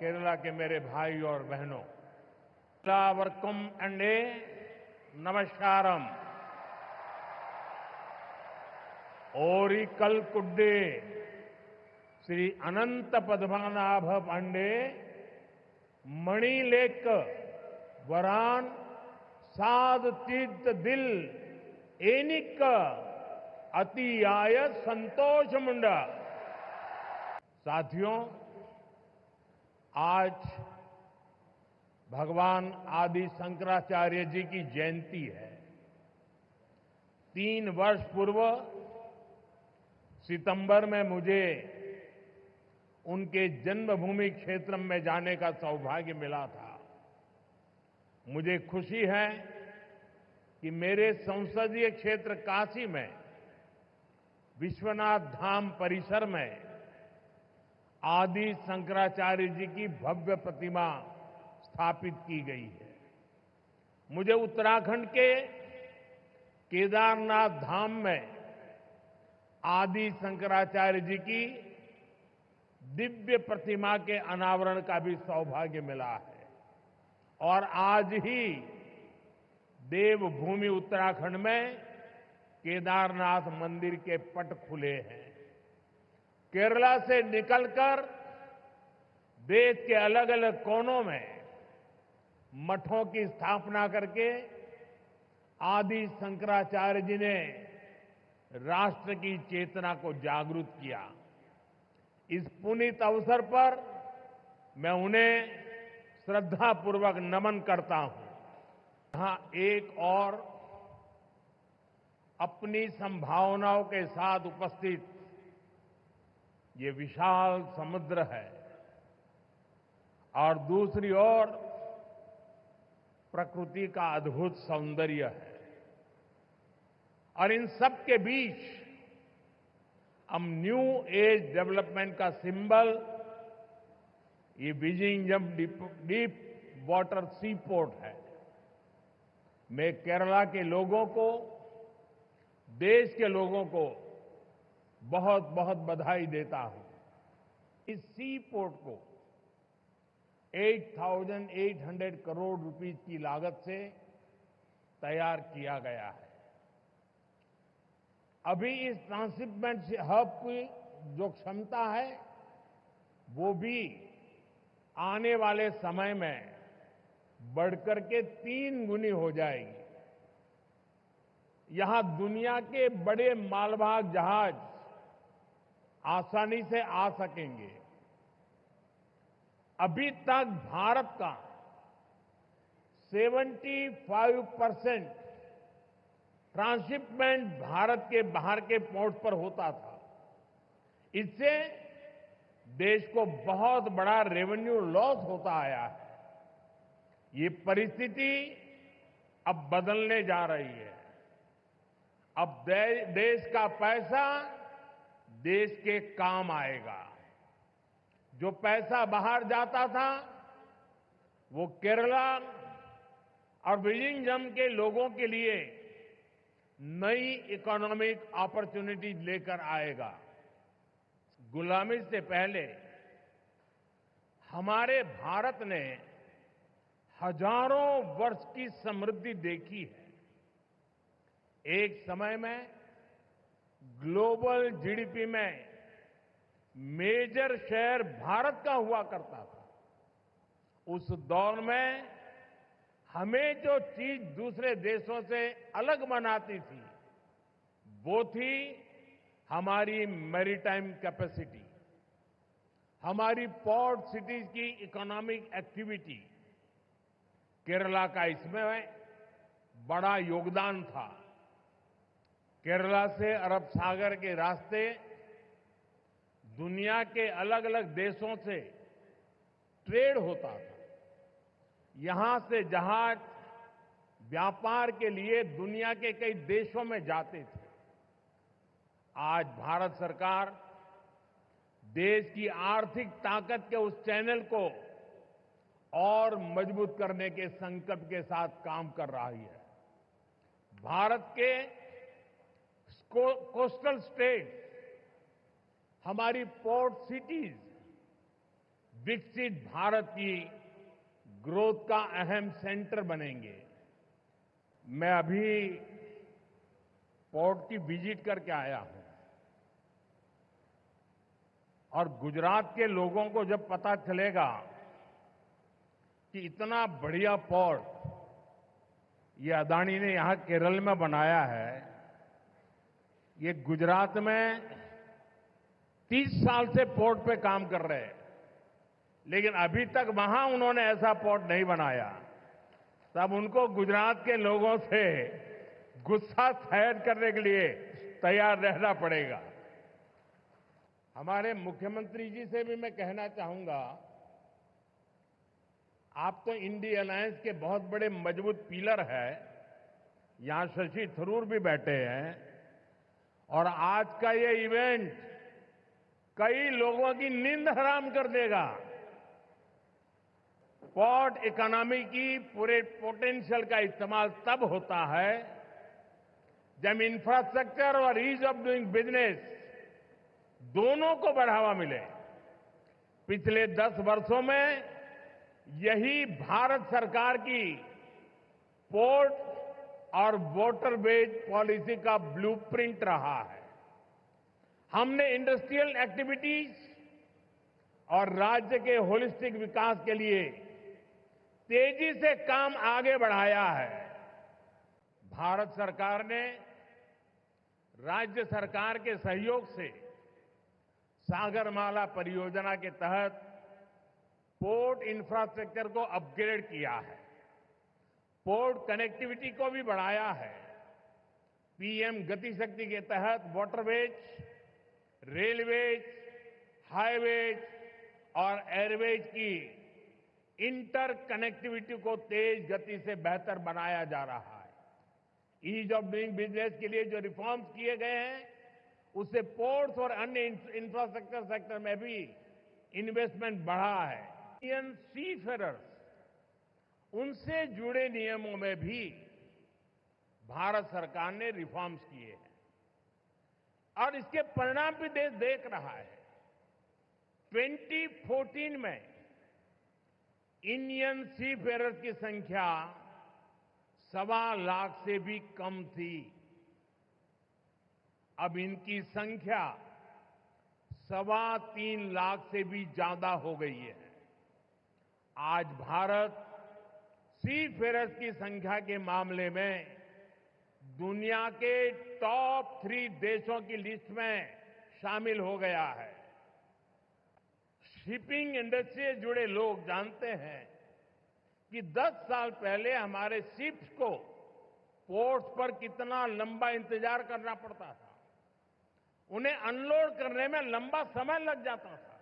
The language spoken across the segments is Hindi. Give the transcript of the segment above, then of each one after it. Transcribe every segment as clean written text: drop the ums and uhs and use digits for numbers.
केरला के मेरे भाई और बहनों, वर्कम अंडे नमस्कारम। ओरिकल कुड्डे श्री अनंत पद्मनाभ पांडे मणिलेक वरान साध तीर्थ दिल एनिक अतियाय संतोष मुंडा। साथियों, आज भगवान आदि शंकराचार्य जी की जयंती है। 3 वर्ष पूर्व सितंबर में मुझे उनके जन्मभूमि क्षेत्र में जाने का सौभाग्य मिला था। मुझे खुशी है कि मेरे संसदीय क्षेत्र काशी में विश्वनाथ धाम परिसर में आदि शंकराचार्य जी की भव्य प्रतिमा स्थापित की गई है। मुझे उत्तराखंड के केदारनाथ धाम में आदि शंकराचार्य जी की दिव्य प्रतिमा के अनावरण का भी सौभाग्य मिला है। और आज ही देवभूमि उत्तराखंड में केदारनाथ मंदिर के पट खुले हैं। केरला से निकलकर देश के अलग अलग कोनों में मठों की स्थापना करके आदि शंकराचार्य जी ने राष्ट्र की चेतना को जागृत किया। इस पुनीत अवसर पर मैं उन्हें श्रद्धापूर्वक नमन करता हूं। यहां एक और अपनी संभावनाओं के साथ उपस्थित ये विशाल समुद्र है और दूसरी ओर प्रकृति का अद्भुत सौंदर्य है। और इन सब के बीच हम न्यू एज डेवलपमेंट का सिंबल ये विजिंगम डीप वाटर सी पोर्ट है। मैं केरला के लोगों को, देश के लोगों को बहुत बहुत बधाई देता हूं। इस सी पोर्ट को 8,800 करोड़ रुपीस की लागत से तैयार किया गया है। अभी इस ट्रांसशिपमेंट हब की जो क्षमता है वो भी आने वाले समय में बढ़कर के 3 गुनी हो जाएगी। यहां दुनिया के बड़े मालवाहक जहाज आसानी से आ सकेंगे। अभी तक भारत का 75% ट्रांसशिपमेंट भारत के बाहर के पोर्ट पर होता था। इससे देश को बहुत बड़ा रेवेन्यू लॉस होता आया है। ये परिस्थिति अब बदलने जा रही है। अब देश का पैसा देश के काम आएगा। जो पैसा बाहर जाता था वो केरला और विजिंगम के लोगों के लिए नई इकोनॉमिक अपॉर्चुनिटी लेकर आएगा। गुलामी से पहले हमारे भारत ने हजारों वर्ष की समृद्धि देखी है। एक समय में ग्लोबल जीडीपी में मेजर शेयर भारत का हुआ करता था। उस दौर में हमें जो चीज दूसरे देशों से अलग बनाती थी वो थी हमारी मैरीटाइम कैपेसिटी, हमारी पोर्ट सिटीज की इकोनॉमिक एक्टिविटी। केरला का इसमें बड़ा योगदान था। केरला से अरब सागर के रास्ते दुनिया के अलग अलग देशों से ट्रेड होता था। यहां से जहाज व्यापार के लिए दुनिया के कई देशों में जाते थे। आज भारत सरकार देश की आर्थिक ताकत के उस चैनल को और मजबूत करने के संकल्प के साथ काम कर रही है। भारत के कोस्टल स्टेट, हमारी पोर्ट सिटीज विकसित भारत की ग्रोथ का अहम सेंटर बनेंगे। मैं अभी पोर्ट की विजिट करके आया हूं और गुजरात के लोगों को जब पता चलेगा कि इतना बढ़िया पोर्ट ये अदानी ने यहां केरल में बनाया है, ये गुजरात में 30 साल से पोर्ट पे काम कर रहे हैं, लेकिन अभी तक वहां उन्होंने ऐसा पोर्ट नहीं बनाया, तब उनको गुजरात के लोगों से गुस्सा शायद करने के लिए तैयार रहना पड़ेगा। हमारे मुख्यमंत्री जी से भी मैं कहना चाहूंगा, आप तो इंडिया अलायंस के बहुत बड़े मजबूत पिलर हैं, यहां शशि थरूर भी बैठे हैं, और आज का ये इवेंट कई लोगों की नींद हराम कर देगा। पोर्ट इकोनॉमी की पूरे पोटेंशियल का इस्तेमाल तब होता है जब इंफ्रास्ट्रक्चर और ईज ऑफ डूइंग बिजनेस दोनों को बढ़ावा मिले। पिछले 10 वर्षों में यही भारत सरकार की पोर्ट और वाटरवेज पॉलिसी का ब्लूप्रिंट रहा है। हमने इंडस्ट्रियल एक्टिविटीज और राज्य के होलिस्टिक विकास के लिए तेजी से काम आगे बढ़ाया है। भारत सरकार ने राज्य सरकार के सहयोग से सागरमाला परियोजना के तहत पोर्ट इंफ्रास्ट्रक्चर को अपग्रेड किया है, पोर्ट कनेक्टिविटी को भी बढ़ाया है। पीएम गति शक्ति के तहत वाटरवेज, रेलवेज, हाईवेज और एयरवेज की इंटर कनेक्टिविटी को तेज गति से बेहतर बनाया जा रहा है। ईज ऑफ डूइंग बिजनेस के लिए जो रिफॉर्म्स किए गए हैं, उससे पोर्ट्स और अन्य इंफ्रास्ट्रक्चर सेक्टर में भी इन्वेस्टमेंट बढ़ा है। इंडियन सीफेरर्स, उनसे जुड़े नियमों में भी भारत सरकार ने रिफॉर्म्स किए हैं और इसके परिणाम भी देश देख रहा है। 2014 में इंडियन सीफेरर्स की संख्या 1.25 लाख से भी कम थी। अब इनकी संख्या 3.25 लाख से भी ज्यादा हो गई है। आज भारत सीफेरर्स की संख्या के मामले में दुनिया के टॉप 3 देशों की लिस्ट में शामिल हो गया है। शिपिंग इंडस्ट्री से जुड़े लोग जानते हैं कि 10 साल पहले हमारे शिप्स को पोर्ट्स पर कितना लंबा इंतजार करना पड़ता था, उन्हें अनलोड करने में लंबा समय लग जाता था।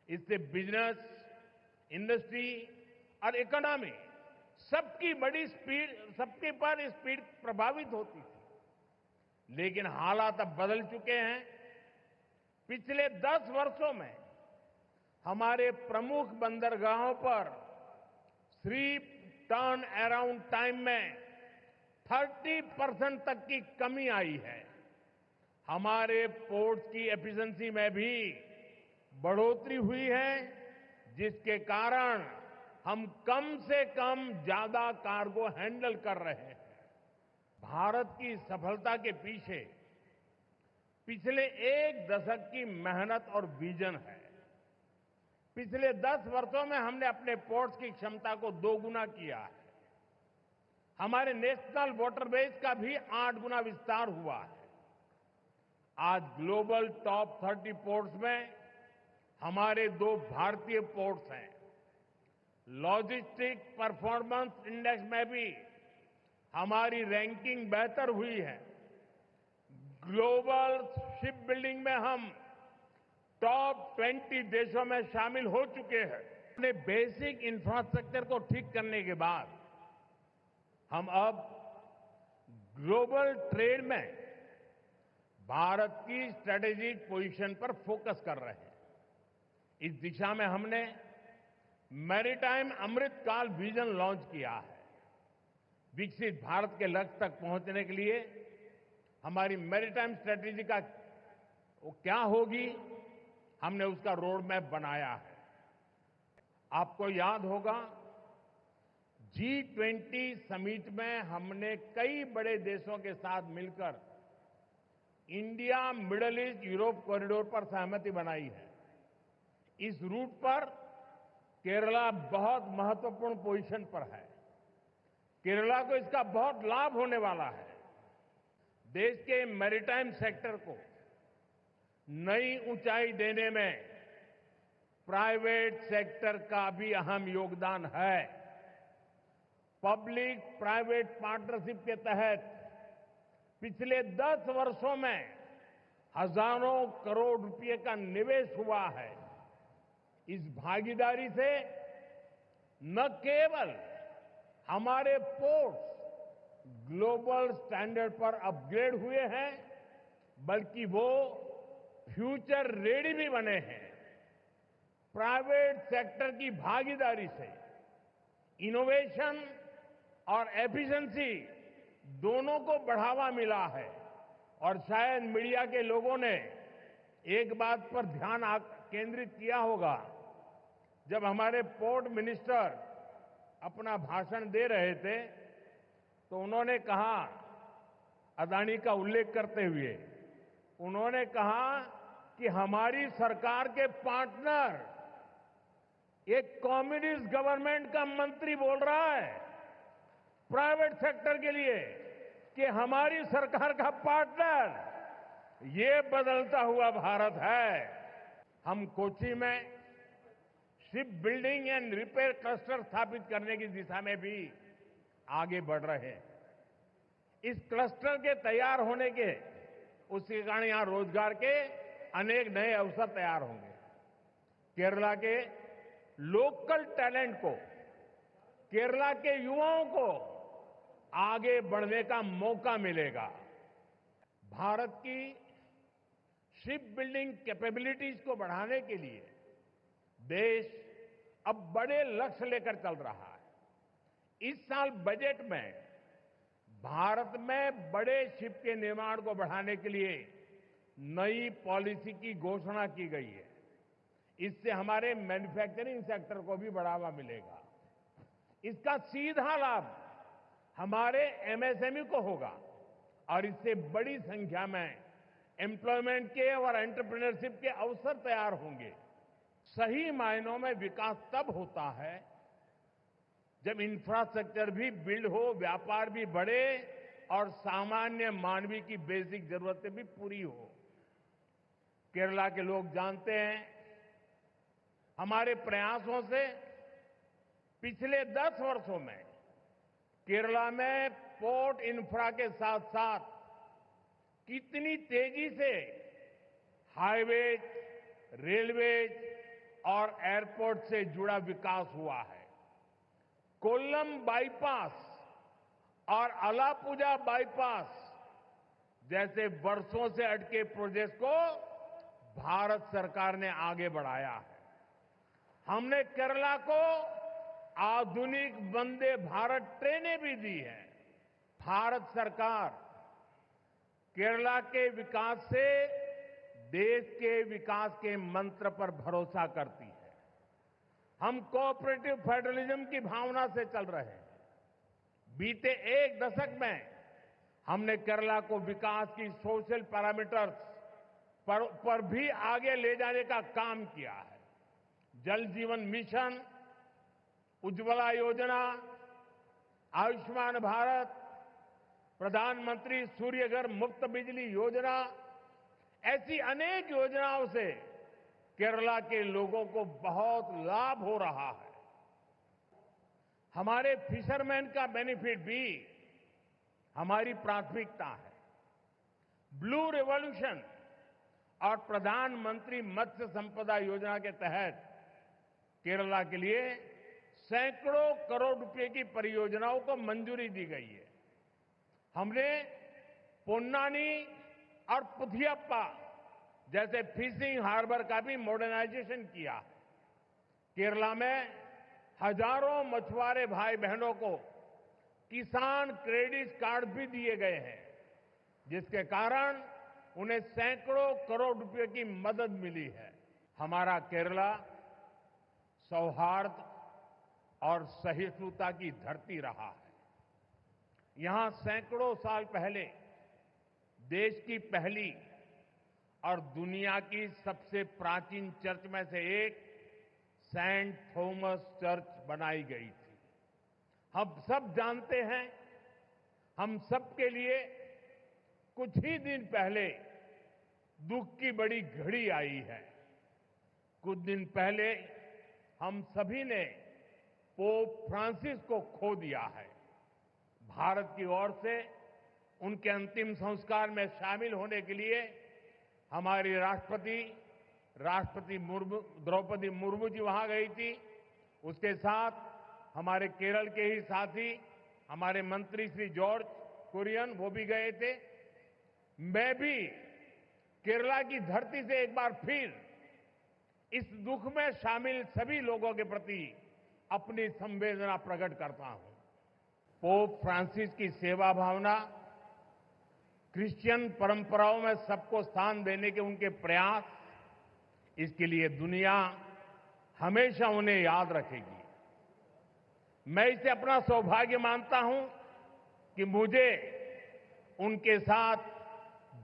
इससे बिजनेस, इंडस्ट्री और इकोनॉमी सबकी पर स्पीड प्रभावित होती थी। लेकिन हालात अब बदल चुके हैं। पिछले 10 वर्षों में हमारे प्रमुख बंदरगाहों पर शिप टर्न अराउंड टाइम में 30% तक की कमी आई है। हमारे पोर्ट्स की एफिशिएंसी में भी बढ़ोतरी हुई है, जिसके कारण हम कम से कम ज्यादा कार्गो हैंडल कर रहे हैं। भारत की सफलता के पीछे पिछले 1 दशक की मेहनत और विजन है। पिछले 10 वर्षों में हमने अपने पोर्ट्स की क्षमता को 2 गुना किया है। हमारे नेशनल वाटरवेज का भी 8 गुना विस्तार हुआ है। आज ग्लोबल टॉप 30 पोर्ट्स में हमारे 2 भारतीय पोर्ट्स हैं। लॉजिस्टिक परफॉर्मेंस इंडेक्स में भी हमारी रैंकिंग बेहतर हुई है। ग्लोबल शिप बिल्डिंग में हम टॉप 20 देशों में शामिल हो चुके हैं। अपने बेसिक इंफ्रास्ट्रक्चर को ठीक करने के बाद हम अब ग्लोबल ट्रेड में भारत की स्ट्रेटेजिक पोजीशन पर फोकस कर रहे हैं। इस दिशा में हमने मैरीटाइम अमृतकाल विजन लॉन्च किया है। विकसित भारत के लक्ष्य तक पहुंचने के लिए हमारी मैरीटाइम स्ट्रेटेजी का वो क्या होगी, हमने उसका रोड मैप बनाया है। आपको याद होगा G20 समिट में हमने कई बड़े देशों के साथ मिलकर India middle east Europe corridor पर सहमति बनाई है। इस रूट पर केरला बहुत महत्वपूर्ण पोजीशन पर है। केरला को इसका बहुत लाभ होने वाला है। देश के मैरीटाइम सेक्टर को नई ऊंचाई देने में प्राइवेट सेक्टर का भी अहम योगदान है। पब्लिक प्राइवेट पार्टनरशिप के तहत पिछले 10 वर्षों में हजारों करोड़ रुपए का निवेश हुआ है। इस भागीदारी से न केवल हमारे पोर्ट्स ग्लोबल स्टैंडर्ड पर अपग्रेड हुए हैं, बल्कि वो फ्यूचर रेडी भी बने हैं। प्राइवेट सेक्टर की भागीदारी से इनोवेशन और एफिशिएंसी दोनों को बढ़ावा मिला है। और शायद मीडिया के लोगों ने एक बात पर ध्यान केंद्रित किया होगा, जब हमारे पोर्ट मिनिस्टर अपना भाषण दे रहे थे तो उन्होंने कहा, अदानी का उल्लेख करते हुए उन्होंने कहा कि हमारी सरकार के पार्टनर एक कम्युनिस्ट गवर्नमेंट का मंत्री बोल रहा है प्राइवेट सेक्टर के लिए कि हमारी सरकार का पार्टनर ये बदलता हुआ भारत है। हम कोच्चि में ship building and repair cluster स्थापित करने की दिशा में भी आगे बढ़ रहे हैं। इस क्लस्टर के तैयार होने के उसके कारण यहां रोजगार के अनेक नए अवसर तैयार होंगे। केरला के लोकल टैलेंट को, केरला के युवाओं को आगे बढ़ने का मौका मिलेगा। भारत की शिप बिल्डिंग कैपेबिलिटीज को बढ़ाने के लिए देश अब बड़े लक्ष्य लेकर चल रहा है। इस साल बजट में भारत में बड़े शिप के निर्माण को बढ़ाने के लिए नई पॉलिसी की घोषणा की गई है। इससे हमारे मैन्युफैक्चरिंग सेक्टर को भी बढ़ावा मिलेगा। इसका सीधा लाभ हमारे एमएसएमई को होगा और इससे बड़ी संख्या में एम्प्लॉयमेंट के और एंटरप्रेन्योरशिप के अवसर तैयार होंगे। सही मायनों में विकास तब होता है जब इंफ्रास्ट्रक्चर भी बिल्ड हो, व्यापार भी बढ़े और सामान्य मानवीय की बेसिक जरूरतें भी पूरी हो। केरला के लोग जानते हैं, हमारे प्रयासों से पिछले 10 वर्षों में केरला में पोर्ट इंफ्रा के साथ साथ कितनी तेजी से हाईवेज, रेलवेज और एयरपोर्ट से जुड़ा विकास हुआ है। कोल्लम बाईपास और अलापुजा बाईपास जैसे वर्षों से अटके प्रोजेक्ट को भारत सरकार ने आगे बढ़ाया है। हमने केरला को आधुनिक वंदे भारत ट्रेनें भी दी हैं। भारत सरकार केरला के विकास से देश के विकास के मंत्र पर भरोसा करती है। हम कोऑपरेटिव फेडरलिज्म की भावना से चल रहे हैं। बीते एक दशक में हमने केरला को विकास की सोशल पैरामीटर्स पर भी आगे ले जाने का काम किया है। जल जीवन मिशन, उज्ज्वला योजना, आयुष्मान भारत, प्रधानमंत्री सूर्यघर मुफ्त बिजली योजना, ऐसी अनेक योजनाओं से केरला के लोगों को बहुत लाभ हो रहा है। हमारे फिशरमैन का बेनिफिट भी हमारी प्राथमिकता है। ब्लू रिवॉल्यूशन और प्रधानमंत्री मत्स्य संपदा योजना के तहत केरला के लिए सैकड़ों करोड़ रुपए की परियोजनाओं को मंजूरी दी गई है। हमने पोन्नानी और पुथियप्पा जैसे फिशिंग हार्बर का भी मॉडर्नाइजेशन किया है। केरला में हजारों मछुआरे भाई बहनों को किसान क्रेडिट कार्ड भी दिए गए हैं, जिसके कारण उन्हें सैकड़ों करोड़ रुपए की मदद मिली है। हमारा केरला सौहार्द और सहिष्णुता की धरती रहा है। यहां सैकड़ों साल पहले देश की पहली और दुनिया की सबसे प्राचीन चर्च में से एक सेंट थॉमस चर्च बनाई गई थी। हम सब जानते हैं, हम सबके लिए कुछ ही दिन पहले दुख की बड़ी घड़ी आई है। कुछ दिन पहले हम सभी ने पोप फ्रांसिस को खो दिया है। भारत की ओर से उनके अंतिम संस्कार में शामिल होने के लिए हमारी राष्ट्रपति द्रौपदी मुर्मू जी वहां गई थी। उसके साथ हमारे केरल के ही साथी हमारे मंत्री श्री जॉर्ज कुरियन वो भी गए थे। मैं भी केरला की धरती से एक बार फिर इस दुख में शामिल सभी लोगों के प्रति अपनी संवेदना प्रकट करता हूं। पोप फ्रांसिस की सेवा भावना, क्रिश्चियन परंपराओं में सबको स्थान देने के उनके प्रयास, इसके लिए दुनिया हमेशा उन्हें याद रखेगी। मैं इसे अपना सौभाग्य मानता हूं कि मुझे उनके साथ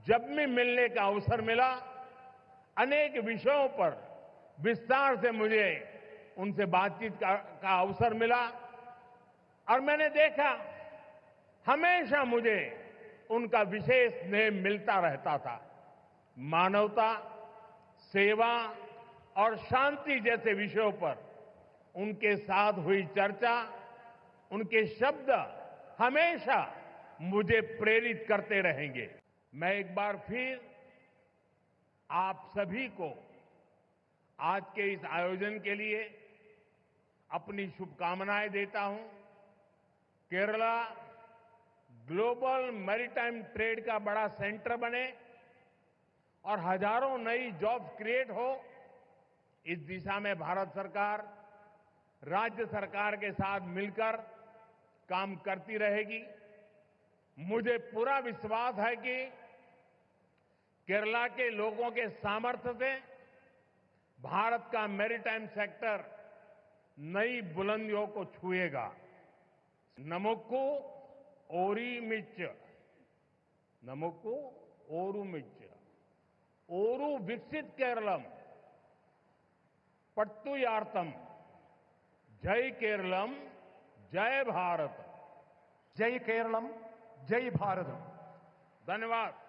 जब भी मिलने का अवसर मिला, अनेक विषयों पर विस्तार से मुझे उनसे बातचीत का अवसर मिला और मैंने देखा हमेशा मुझे उनका विशेष स्नेह मिलता रहता था। मानवता, सेवा और शांति जैसे विषयों पर उनके साथ हुई चर्चा, उनके शब्द हमेशा मुझे प्रेरित करते रहेंगे। मैं एक बार फिर आप सभी को आज के इस आयोजन के लिए अपनी शुभकामनाएं देता हूं। केरला ग्लोबल मैरीटाइम ट्रेड का बड़ा सेंटर बने और हजारों नई जॉब्स क्रिएट हो, इस दिशा में भारत सरकार राज्य सरकार के साथ मिलकर काम करती रहेगी। मुझे पूरा विश्वास है कि केरला के लोगों के सामर्थ्य से भारत का मैरीटाइम सेक्टर नई बुलंदियों को छुएगा। नमक्कू ओरीमिच्च, नमक्कू ओरुमिच्च, ओरू विकसित केरलम पट्टुयार्तम, जय केरलम, जय भारत। जय केरलम, जय भारत। धन्यवाद।